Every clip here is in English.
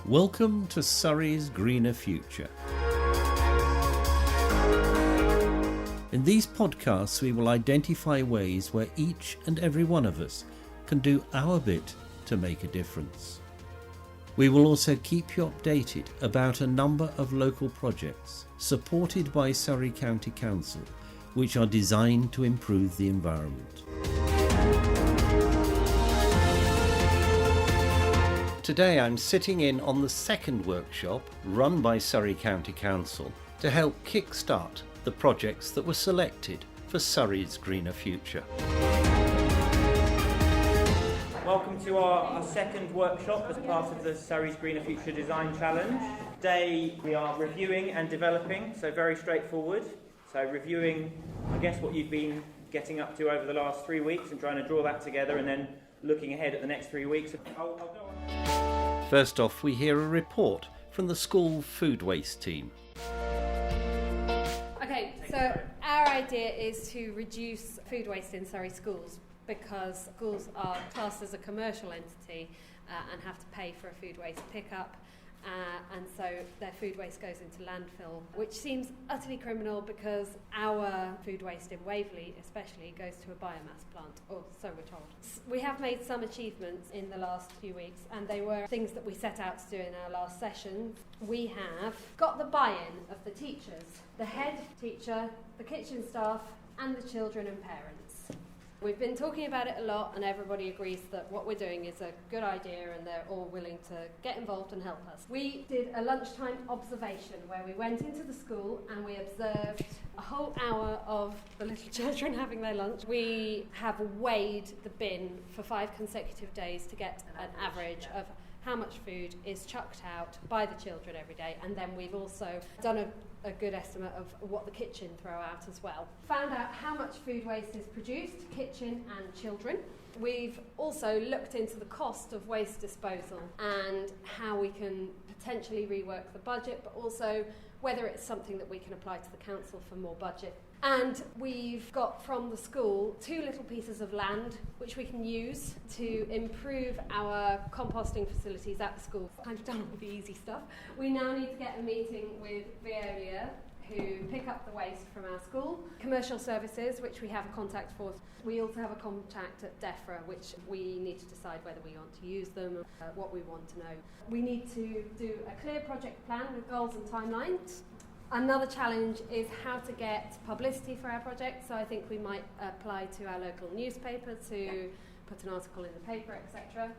Welcome to Surrey's Greener Future. In these podcasts we will identify ways where each and every one of us can do our bit to make a difference. We will also keep you updated about a number of local projects supported by Surrey County Council which are designed to improve the environment. Today I'm sitting in on the second workshop run by Surrey County Council to help kick-start the projects that were selected for Surrey's Greener Future. Welcome to our second workshop as part of the Surrey's Greener Future Design Challenge. Today we are reviewing and developing, so very straightforward. So reviewing, I guess, what you've been getting up to over the last 3 weeks and trying to draw that together, and then looking ahead at the next 3 weeks. I'll go on. First off, we hear a report from the school food waste team. Okay, so our idea is to reduce food waste in Surrey schools because schools are classed as a commercial entity and have to pay for a food waste pickup. And so their food waste goes into landfill, which seems utterly criminal because our food waste in Waverley especially goes to a biomass plant, or so we're told. We have made some achievements in the last few weeks, and they were things that we set out to do in our last session. We have got the buy-in of the teachers, the head teacher, the kitchen staff, and the children and parents. We've been talking about it a lot, and everybody agrees that what we're doing is a good idea and they're all willing to get involved and help us. We did a lunchtime observation where we went into the school and we observed a whole hour of the little children having their lunch. We have weighed the bin for 5 consecutive days to get an average of how much food is chucked out by the children every day, and then we've also done a good estimate of what the kitchen throw out as well. Found out how much food waste is produced, kitchen and children. We've also looked into the cost of waste disposal and how we can potentially rework the budget, but also whether it's something that we can apply to the council for more budget. And we've got from the school 2 little pieces of land which we can use to improve our composting facilities at the school. Kind of done all the easy stuff. We now need to get a meeting with Veolia, who pick up the waste from our school. Commercial services, which we have a contact for. We also have a contact at DEFRA, which we need to decide whether we want to use them, what we want to know. We need to do a clear project plan with goals and timelines. Another challenge is how to get publicity for our project, so I think we might apply to our local newspaper to put an article in the paper, etc.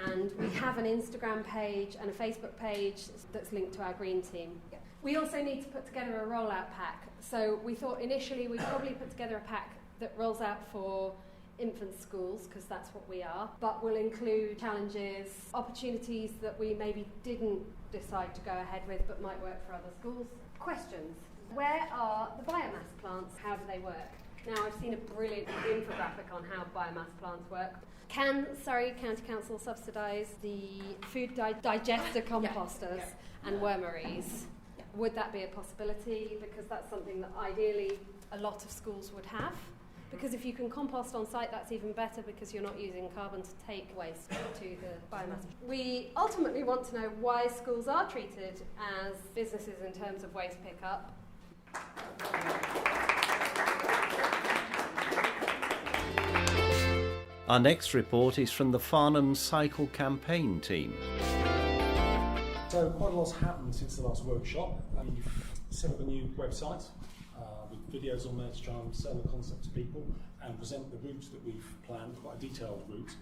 And we have an Instagram page and a Facebook page that's linked to our green team. We also need to put together a rollout pack. So we thought initially we'd probably put together a pack that rolls out for infant schools, because that's what we are, but will include challenges, opportunities that we maybe didn't decide to go ahead with but might work for other schools. Questions. Where are the biomass plants? How do they work? Now, I've seen a brilliant infographic on how biomass plants work. Can Surrey County Council subsidise the food digester composters and wormeries? Would that be a possibility? Because that's something that ideally a lot of schools would have. Because if you can compost on site, that's even better because you're not using carbon to take waste to the biomass. We ultimately want to know why schools are treated as businesses in terms of waste pickup. Our next report is from the Farnham Cycle Campaign team. So quite a lot's happened since the last workshop. We've set up a new website with videos on there to try and sell the concept to people and present the routes that we've planned, quite a detailed route.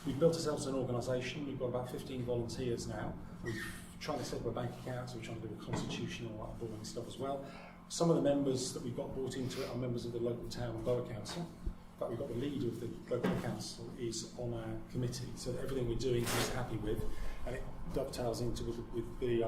We've built ourselves an organisation. We've got about 15 volunteers now. We're trying to set up a bank account, so we're trying to do a constitution and all that boring stuff as well. Some of the members that we've got brought into it are members of the local town and borough council. In fact, we've got the leader of the local council is on our committee, so that everything we're doing he's happy with, and it dovetails into with the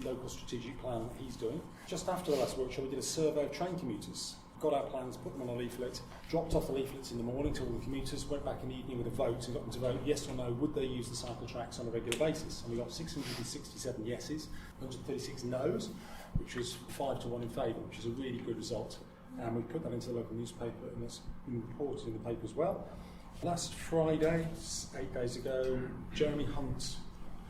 local strategic plan that he's doing. Just after the last workshop, we did a survey of train commuters. Got our plans, put them on a leaflet, dropped off the leaflets in the morning to all the commuters, went back in the evening with a vote and got them to vote yes or no, would they use the cycle tracks on a regular basis? And we got 667 yeses, 136 noes, which was 5 to 1 in favour, which is a really good result. And we put that into the local newspaper, and it's been reported in the paper as well. Last Friday, 8 days ago, Jeremy Hunt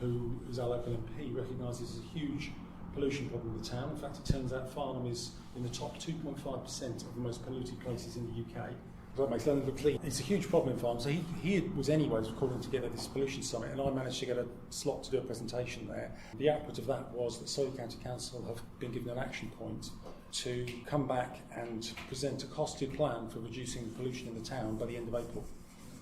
who is our local MP, recognises there's a huge pollution problem in the town. In fact, it turns out Farnham is in the top 2.5% of the most polluted places in the UK. That makes London look clean. It's a huge problem in Farnham. So he was anyways calling together this pollution summit, and I managed to get a slot to do a presentation there. The output of that was that Surrey County Council have been given an action point to come back and present a costed plan for reducing pollution in the town by the end of April,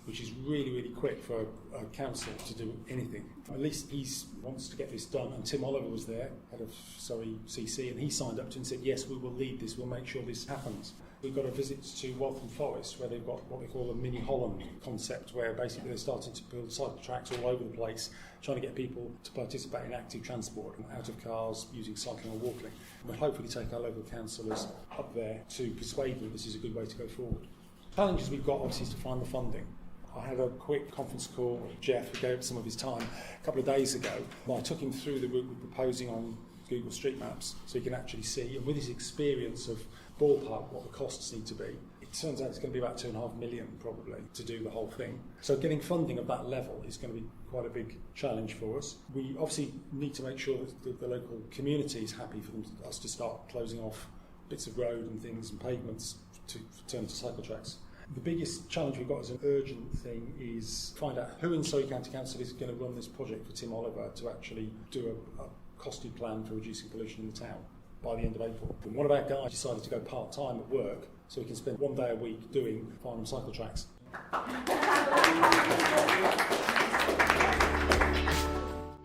which is really, really quick for a council to do anything. At least he wants to get this done. And Tim Oliver was there, head of Surrey CC, and he signed up to it and said, yes, we will lead this, we'll make sure this happens. We've got a visit to Waltham Forest, where they've got what they call a mini Holland concept, where basically they're starting to build cycle tracks all over the place, trying to get people to participate in active transport, out of cars, using cycling or walking. And we'll hopefully take our local councillors up there to persuade them this is a good way to go forward. The challenges we've got, obviously, is to find the funding. I had a quick conference call with Jeff, who gave up some of his time a couple of days ago. I took him through the route we're proposing on Google Street Maps, so he can actually see, and with his experience of ballpark what the costs need to be, it turns out it's going to be about $2.5 million probably to do the whole thing. So getting funding of that level is going to be quite a big challenge for us. We obviously need to make sure that the local community is happy for us to start closing off bits of road and things and pavements to turn to cycle tracks. The biggest challenge we've got as an urgent thing is find out who in Surrey County Council is going to run this project for Tim Oliver to actually do a costed plan for reducing pollution in the town by the end of April. And one of our guys decided to go part-time at work so he can spend 1 day a week doing Farnham cycle tracks.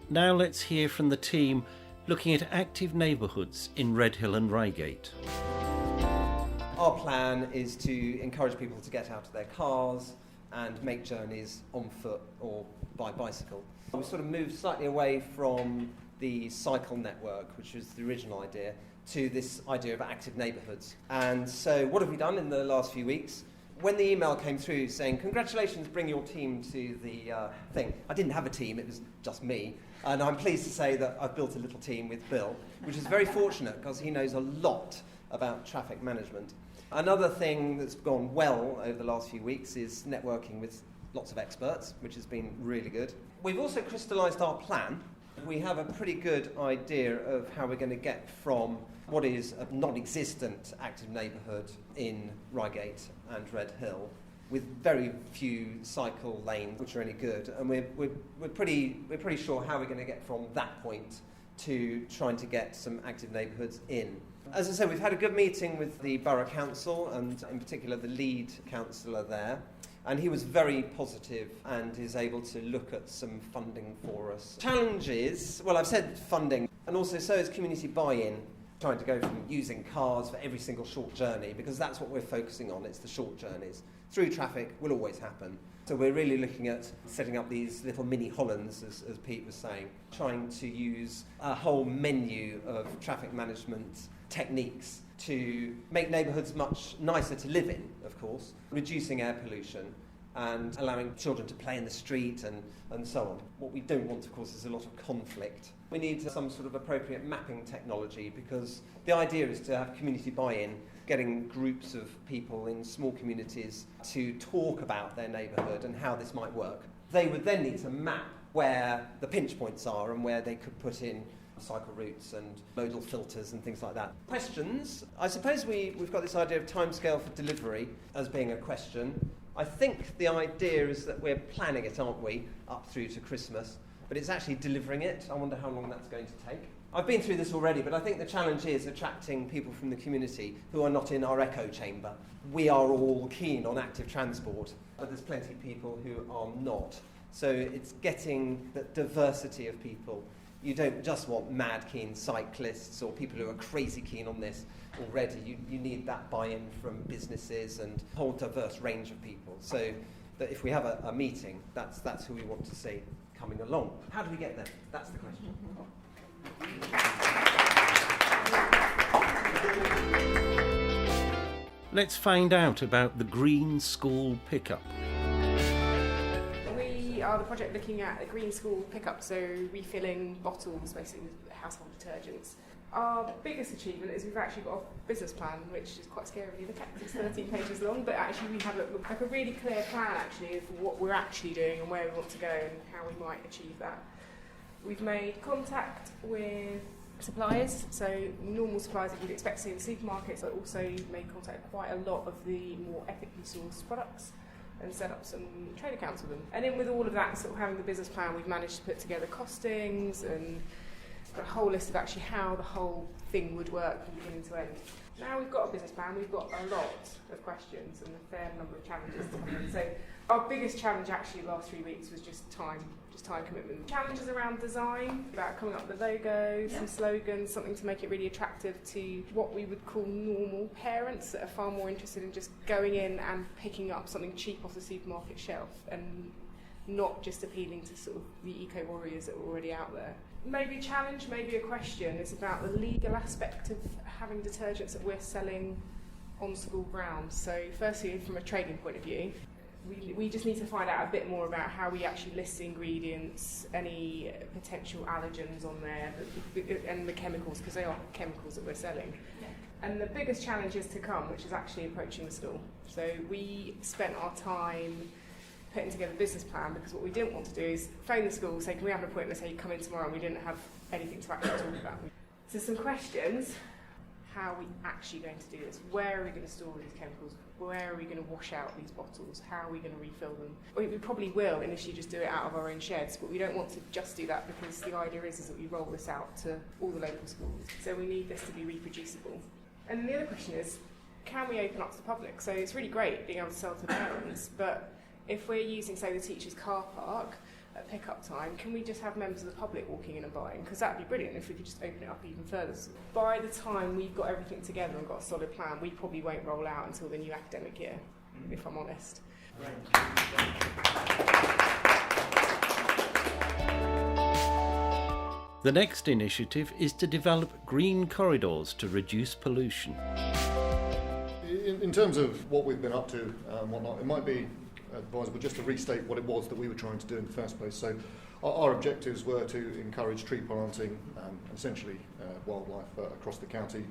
Now let's hear from the team looking at active neighbourhoods in Redhill and Reigate. Our plan is to encourage people to get out of their cars and make journeys on foot or by bicycle. We sort of moved slightly away from the cycle network, which was the original idea, to this idea of active neighbourhoods. And so what have we done in the last few weeks? When the email came through saying, congratulations, bring your team to the thing, I didn't have a team, it was just me. And I'm pleased to say that I've built a little team with Bill, which is very fortunate because he knows a lot about traffic management. Another thing that's gone well over the last few weeks is networking with lots of experts, which has been really good. We've also crystallised our plan. We have a pretty good idea of how we're going to get from what is a non-existent active neighbourhood in Reigate and Redhill, with very few cycle lanes which are any good, and we're pretty sure how we're going to get from that point to trying to get some active neighbourhoods in. As I said, we've had a good meeting with the Borough Council and in particular the lead councillor there, and he was very positive and is able to look at some funding for us. Challenges, well, I've said funding, and also so is community buy-in, trying to go from using cars for every single short journey, because that's what we're focusing on, it's the short journeys. Through traffic will always happen. So we're really looking at setting up these little mini Hollands, as Pete was saying, trying to use a whole menu of traffic management techniques to make neighbourhoods much nicer to live in, of course, reducing air pollution and allowing children to play in the street and so on. What we don't want, of course, is a lot of conflict. We need some sort of appropriate mapping technology, because the idea is to have community buy-in, getting groups of people in small communities to talk about their neighbourhood and how this might work. They would then need to map where the pinch points are and where they could put in cycle routes and modal filters and things like that. Questions. I suppose we've got this idea of timescale for delivery as being a question. I think the idea is that we're planning it, aren't we, up through to Christmas, but it's actually delivering it. I wonder how long that's going to take. I've been through this already, but I think the challenge is attracting people from the community who are not in our echo chamber. We are all keen on active transport, but there's plenty of people who are not. So it's getting the diversity of people. You don't just want mad keen cyclists or people who are crazy keen on this already. You need that buy-in from businesses and a whole diverse range of people. So that if we have a meeting, that's who we want to see coming along. How do we get there? That's the question. Let's find out about the Green School Pickup. We are the project looking at a green school pickup, so refilling bottles, basically household detergents. Our biggest achievement is we've actually got a business plan, which is quite scary when you look at it. It's 13 pages long, but actually we have a really clear plan actually of what we're actually doing and where we want to go and how we might achieve that. We've made contact with suppliers, so normal suppliers that you'd expect to see in the supermarkets, but also made contact with quite a lot of the more ethically sourced products and set up some trade accounts with them. And then with all of that, sort of having the business plan, we've managed to put together costings and a whole list of actually how the whole thing would work from beginning to end. Now we've got a business plan, we've got a lot of questions and a fair number of challenges to come in. So our biggest challenge actually the last 3 weeks was just time commitment. Challenges around design, about coming up with a logo, some slogans, something to make it really attractive to what we would call normal parents that are far more interested in just going in and picking up something cheap off the supermarket shelf and not just appealing to sort of the eco-warriors that are already out there. Maybe a challenge, maybe a question. It's about the legal aspect of having detergents that we're selling on school grounds. So firstly, from a trading point of view, we just need to find out a bit more about how we actually list the ingredients, any potential allergens on there, and the chemicals, because they are chemicals that we're selling. And the biggest challenge is to come, which is actually approaching the stall. So we spent our time putting together a business plan, because what we didn't want to do is phone the school, say, can we have an appointment, say, come in tomorrow, and we didn't have anything to actually talk about. So some questions: how are we actually going to do this? Where are we going to store these chemicals? Where are we going to wash out these bottles? How are we going to refill them? We probably will initially just do it out of our own sheds, but we don't want to just do that, because the idea is that we roll this out to all the local schools. So we need this to be reproducible. And the other question is, can we open up to the public? So it's really great being able to sell to parents, but if we're using, say, the teacher's car park at pick-up time, can we just have members of the public walking in and buying? Because that would be brilliant if we could just open it up even further. So by the time we've got everything together and got a solid plan, we probably won't roll out until the new academic year, if I'm honest. The next initiative is to develop green corridors to reduce pollution. In terms of what we've been up to and whatnot, it might be advisable just to restate what it was that we were trying to do in the first place. So our objectives were to encourage tree planting and essentially wildlife across the county,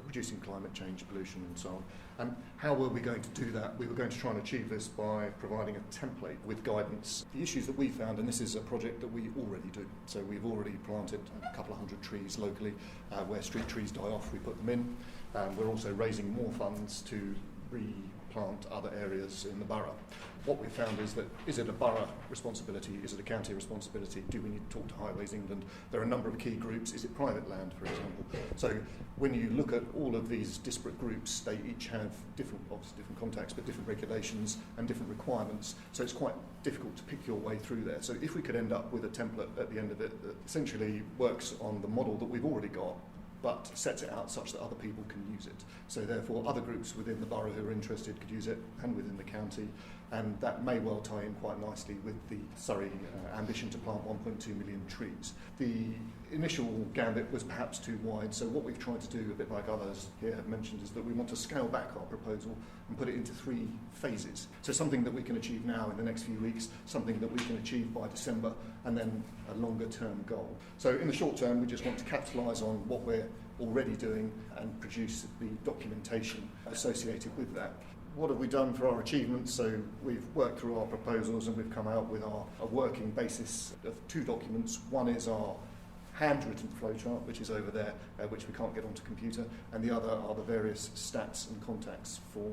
reducing climate change, pollution and so on. And how were we going to do that? We were going to try and achieve this by providing a template with guidance. The issues that we found, and this is a project that we already do, so we've already planted a couple of hundred trees locally. Where street trees die off, we put them in. We're also raising more funds to replant other areas in the borough. What we found is that, is it a borough responsibility? Is it a county responsibility? Do we need to talk to Highways England? There are a number of key groups. Is it private land, for example? So when you look at all of these disparate groups, they each have different contacts, but different regulations and different requirements. So it's quite difficult to pick your way through there. So if we could end up with a template at the end of it that essentially works on the model that we've already got, but sets it out such that other people can use it. So therefore other groups within the borough who are interested could use it, and within the county, and that may well tie in quite nicely with the Surrey ambition to plant 1.2 million trees. The initial gambit was perhaps too wide, so what we've tried to do, a bit like others here have mentioned, is that we want to scale back our proposal and put it into 3 phases. So something that we can achieve now in the next few weeks, something that we can achieve by December, and then a longer term goal. So in the short term, we just want to capitalise on what we're already doing and produce the documentation associated with that. What have we done for our achievements? So we've worked through our proposals and we've come out with a working basis of 2 documents. One is our handwritten flowchart, which is over there, which we can't get onto computer, and the other are the various stats and contacts for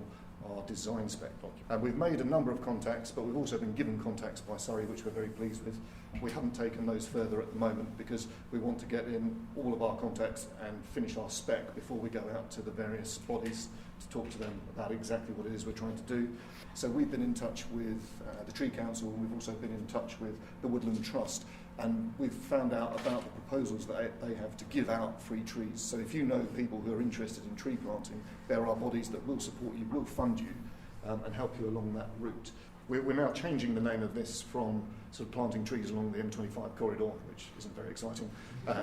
our design spec document. And we've made a number of contacts, but we've also been given contacts by Surrey, which we're very pleased with. We haven't taken those further at the moment because we want to get in all of our contacts and finish our spec before we go out to the various bodies to talk to them about exactly what it is we're trying to do. So we've been in touch with the Tree Council, and we've also been in touch with the Woodland Trust, and we've found out about the proposals that they have to give out free trees. So if you know people who are interested in tree planting, there are bodies that will support you, will fund you and help you along that route. We're now changing the name of this from sort of planting trees along the M25 corridor, which isn't very exciting,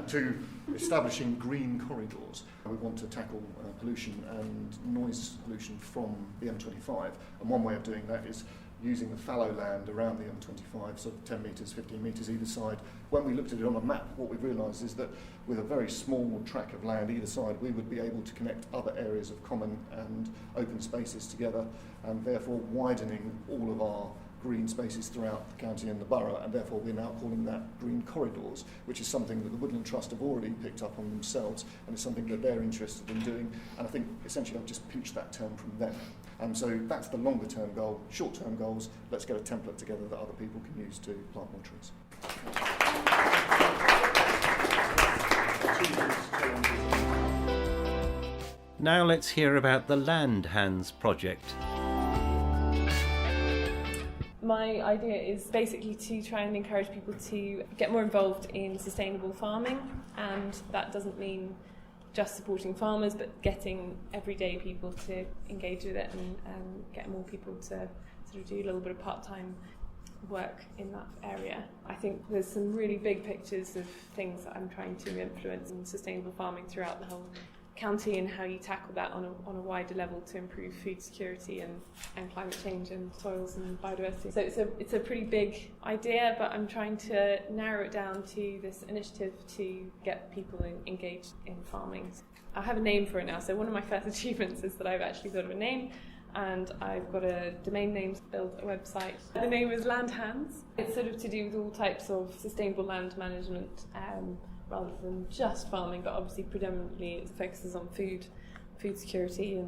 to establishing green corridors. We want to tackle pollution and noise pollution from the M25, and one way of doing that is using the fallow land around the M25, sort of 10 metres, 15 metres either side. When we looked at it on a map, what we realised is that with a very small tract of land either side, we would be able to connect other areas of common and open spaces together, and therefore widening all of our green spaces throughout the county and the borough, and therefore we're now calling that green corridors, which is something that the Woodland Trust have already picked up on themselves, and it's something that they're interested in doing. And I think essentially I've just pinched that term from them. And so that's the longer term goal. Short term goals, let's get a template together that other people can use to plant more trees. Now let's hear about the Land Hands project. My idea is basically to try and encourage people to get more involved in sustainable farming, and that doesn't mean just supporting farmers, but getting everyday people to engage with it and get more people to sort of do a little bit of part-time work in that area. I think there's some really big pictures of things that I'm trying to influence in sustainable farming throughout the whole county, and how you tackle that on a wider level to improve food security and climate change and soils and biodiversity. So it's a pretty big idea, but I'm trying to narrow it down to this initiative to get people engaged in farming. I have a name for it now, so one of my first achievements is that I've actually thought of a name, and I've got a domain name to build a website. The name is Land Hands. It's sort of to do with all types of sustainable land management, rather than just farming, but obviously predominantly it focuses on food security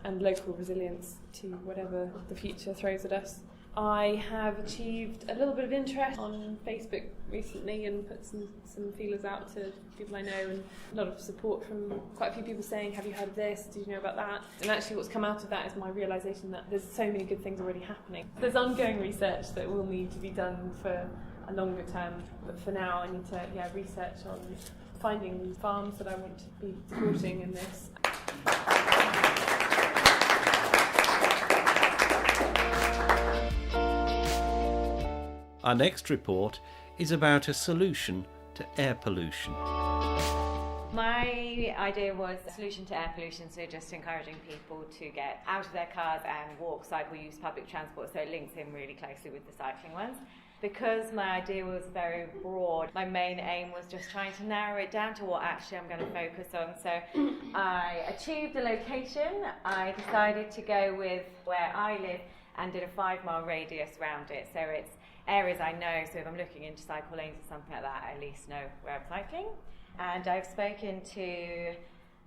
and local resilience to whatever the future throws at us. I have achieved a little bit of interest on Facebook recently and put some feelers out to people I know, and a lot of support from quite a few people saying, have you heard of this? Did you know about that? And actually what's come out of that is my realisation that there's so many good things already happening. There's ongoing research that will need to be done for a longer term, but for now I need to research on finding farms that I want to be supporting in this. Our next report is about a solution to air pollution. My idea was a solution to air pollution, so just encouraging people to get out of their cars and walk, cycle, use public transport, so it links in really closely with the cycling ones. Because my idea was very broad, my main aim was just trying to narrow it down to what actually I'm going to focus on. So I achieved a location. I decided to go with where I live and did a 5-mile radius around it. So it's areas I know, so if I'm looking into cycle lanes or something like that, I at least know where I'm cycling. And I've spoken to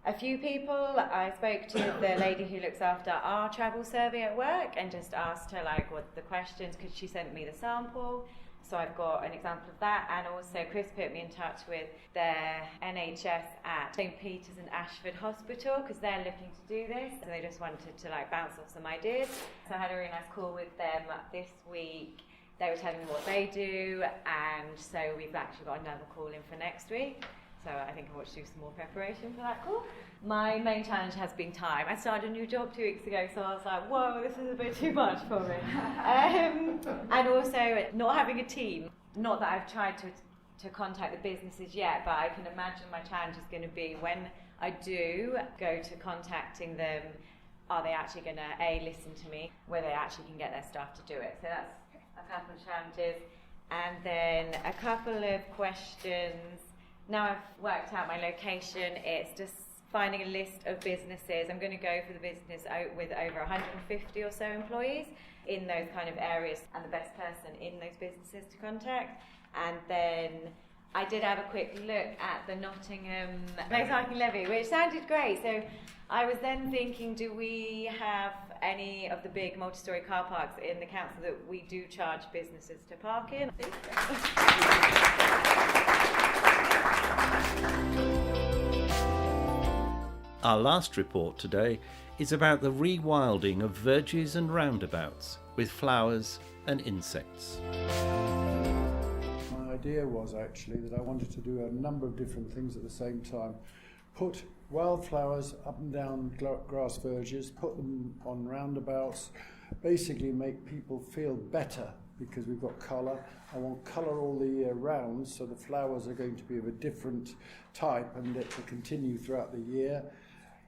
a few people. I spoke to the lady who looks after our travel survey at work and just asked her what the questions, because she sent me the sample. So I've got an example of that, and also Chris put me in touch with their NHS at St Peter's and Ashford Hospital, because they're looking to do this, and they just wanted to bounce off some ideas. So I had a really nice call with them this week. They were telling me what they do, and so we've actually got another call in for next week. So I think I want to do some more preparation for that call. My main challenge has been time. I started a new job 2 weeks ago, so I was like, whoa, this is a bit too much for me. And also not having a team. Not that I've tried to contact the businesses yet, but I can imagine my challenge is going to be when I do go to contacting them, are they actually going to, A, listen to me, whether they actually can get their staff to do it. So that's a couple of challenges. And then a couple of questions. Now I've worked out my location, it's just finding a list of businesses. I'm going to go for the business with over 150 or so employees in those kind of areas, and the best person in those businesses to contact. And then I did have a quick look at the Nottingham motorcycling levy, which sounded great. So I was then thinking, do we have any of the big multi-storey car parks in the council that we do charge businesses to park in? Our last report today is about the rewilding of verges and roundabouts with flowers and insects. My idea was actually that I wanted to do a number of different things at the same time. Put wildflowers up and down grass verges, put them on roundabouts, basically make people feel better because we've got colour. I want colour all the year round, so the flowers are going to be of a different type and it will continue throughout the year.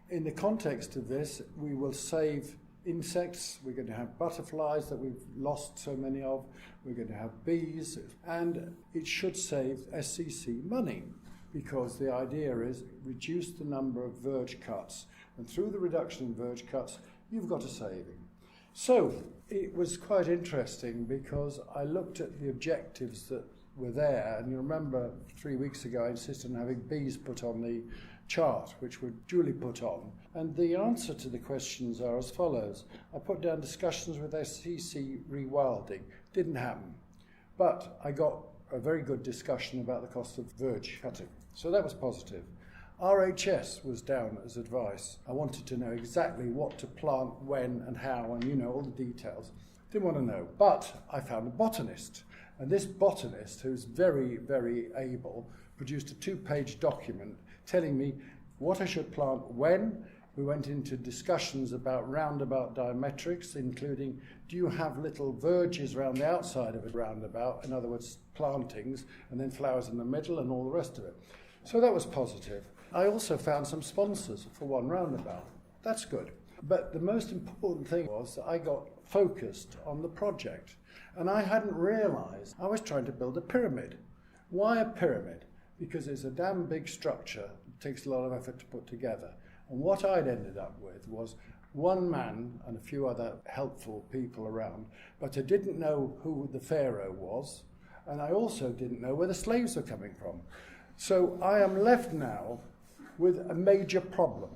In the context of this, we will save insects. We're going to have butterflies that we've lost so many of. We're going to have bees, and it should save SCC money, because the idea is reduce the number of verge cuts, and through the reduction in verge cuts, you've got a saving. So, It was quite interesting because I looked at the objectives that were there, and you remember 3 weeks ago I insisted on having bees put on the chart, which were duly put on. And the answer to the questions are as follows. I put down discussions with SCC rewilding. Didn't happen. But I got a very good discussion about the cost of verge cutting. So that was positive. RHS was down as advice. I wanted to know exactly what to plant, when and how, and all the details. Didn't want to know. But I found a botanist. And this botanist, who's very, very able, produced a 2-page document telling me what I should plant when. We went into discussions about roundabout diametrics, including do you have little verges around the outside of a roundabout, in other words, plantings, and then flowers in the middle and all the rest of it. So that was positive. I also found some sponsors for one roundabout. That's good. But the most important thing was that I got focused on the project. And I hadn't realised I was trying to build a pyramid. Why a pyramid? Because it's a damn big structure. It takes a lot of effort to put together. And what I'd ended up with was one man and a few other helpful people around, but I didn't know who the pharaoh was, and I also didn't know where the slaves were coming from. So I am left now with a major problem,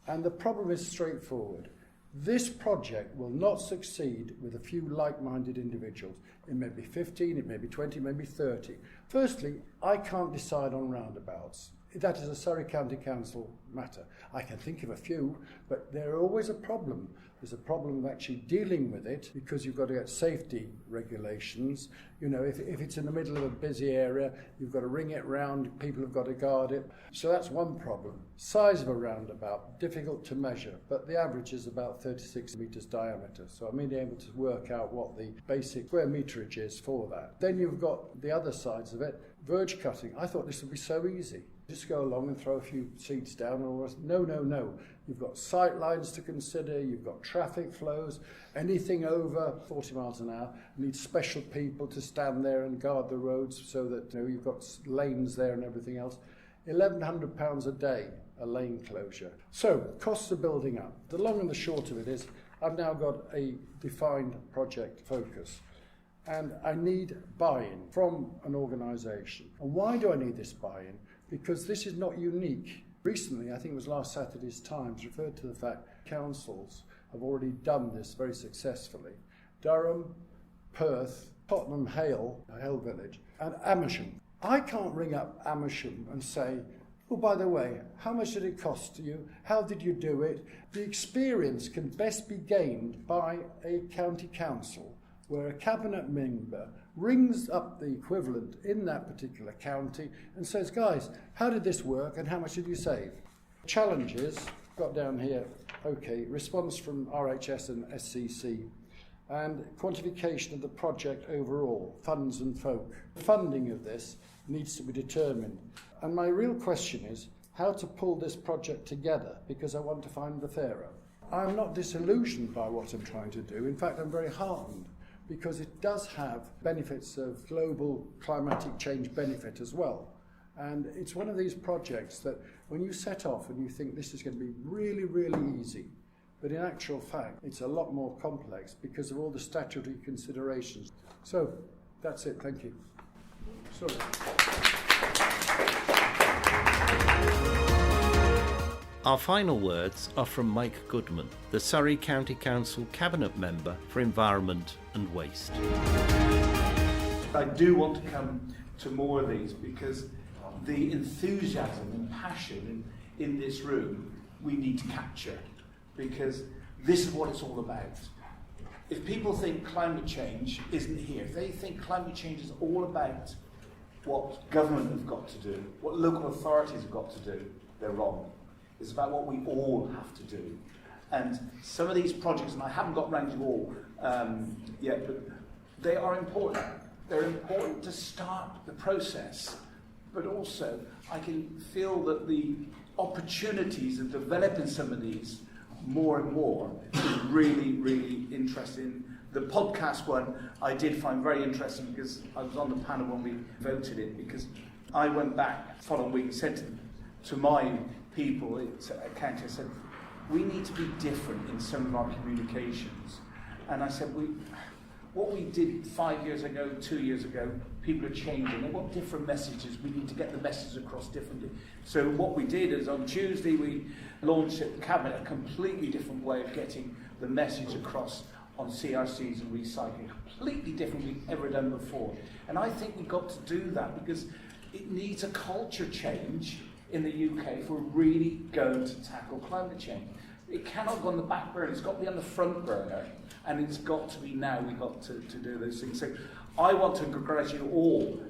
and the problem is straightforward. This project will not succeed with a few like-minded individuals. It may be 15, it may be 20, it may be 30. Firstly, I can't decide on roundabouts. That is a Surrey County Council matter. I can think of a few, but there are always a problem. There's a problem of actually dealing with it because you've got to get safety regulations. If it's in the middle of a busy area, you've got to ring it round, people have got to guard it. So that's one problem. Size of a roundabout, difficult to measure, but the average is about 36 metres diameter. So I'm being able to work out what the basic square meterage is for that. Then you've got the other sides of it, verge cutting. I thought this would be so easy. Just go along and throw a few seeds down. No. You've got sight lines to consider, you've got traffic flows. Anything over 40 miles an hour needs special people to stand there and guard the roads so that you've got lanes there and everything else. £1,100 a day, a lane closure. So, costs are building up. The long and the short of it is I've now got a defined project focus. And I need buy-in from an organisation. And why do I need this buy-in? Because this is not unique. Recently, I think it was last Saturday's Times, referred to the fact councils have already done this very successfully. Durham, Perth, Tottenham Hale Village, and Amersham. I can't ring up Amersham and say, oh, by the way, how much did it cost you? How did you do it? The experience can best be gained by a county council where a cabinet member rings up the equivalent in that particular county and says, guys, how did this work and how much did you save? Challenges, got down here, okay, response from RHS and SCC, and quantification of the project overall, funds and folk. Funding of this needs to be determined. And my real question is how to pull this project together, because I want to find the pharaoh. I'm not disillusioned by what I'm trying to do. In fact, I'm very heartened, because it does have benefits of global climatic change benefit as well. And it's one of these projects that when you set off and you think this is going to be really, really easy, but in actual fact, it's a lot more complex because of all the statutory considerations. So, that's it. Thank you. Sorry. Our final words are from Mike Goodman, the Surrey County Council Cabinet Member for Environment and Waste. I do want to come to more of these because the enthusiasm and passion in this room we need to capture, because this is what it's all about. If people think climate change isn't here, if they think climate change is all about what government have got to do, what local authorities have got to do, they're wrong. It's about what we all have to do. And some of these projects, and I haven't got round to all yet, but they are important. They're important to start the process, but also I can feel that the opportunities of developing some of these more and more is really, really interesting. The podcast one I did find very interesting because I was on the panel when we voted it, because I went back the following week and said to my people at county, I said, we need to be different in some of our communications. And I said, what we did 5 years ago, 2 years ago, people are changing. They've got different messages. We need to get the messages across differently. So what we did is on Tuesday we launched at the Cabinet a completely different way of getting the message across on CRCs and recycling, completely different than we've ever done before. And I think we've got to do that because it needs a culture change in the UK if we're really going to tackle climate change. It cannot go on the back burner, it's got to be on the front burner, and it's got to be now we've got to do those things. So I want to congratulate you all,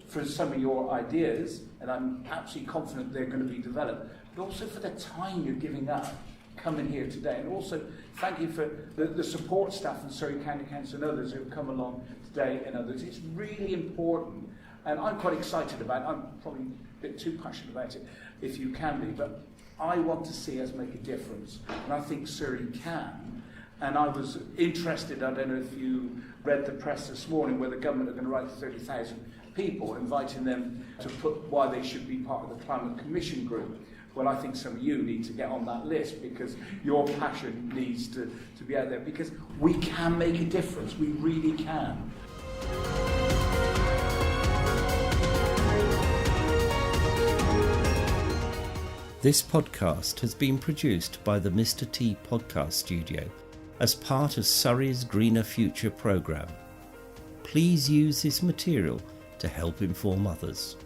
for some of your ideas, and I'm absolutely confident they're going to be developed, but also for the time you're giving up coming here today. And also thank you for the support staff from Surrey County Council and others who have come along today and others. It's really important, and I'm quite excited about it. I'm probably a bit too passionate about it, if you can be, but I want to see us make a difference, and I think Surrey can. And I was interested, I don't know if you read the press this morning, where the government are going to write to 30,000 people, inviting them to put why they should be part of the Climate Commission group. Well, I think some of you need to get on that list because your passion needs to be out there, because we can make a difference, we really can. This podcast has been produced by the Mr. T Podcast Studio as part of Surrey's Greener Future programme. Please use this material to help inform others.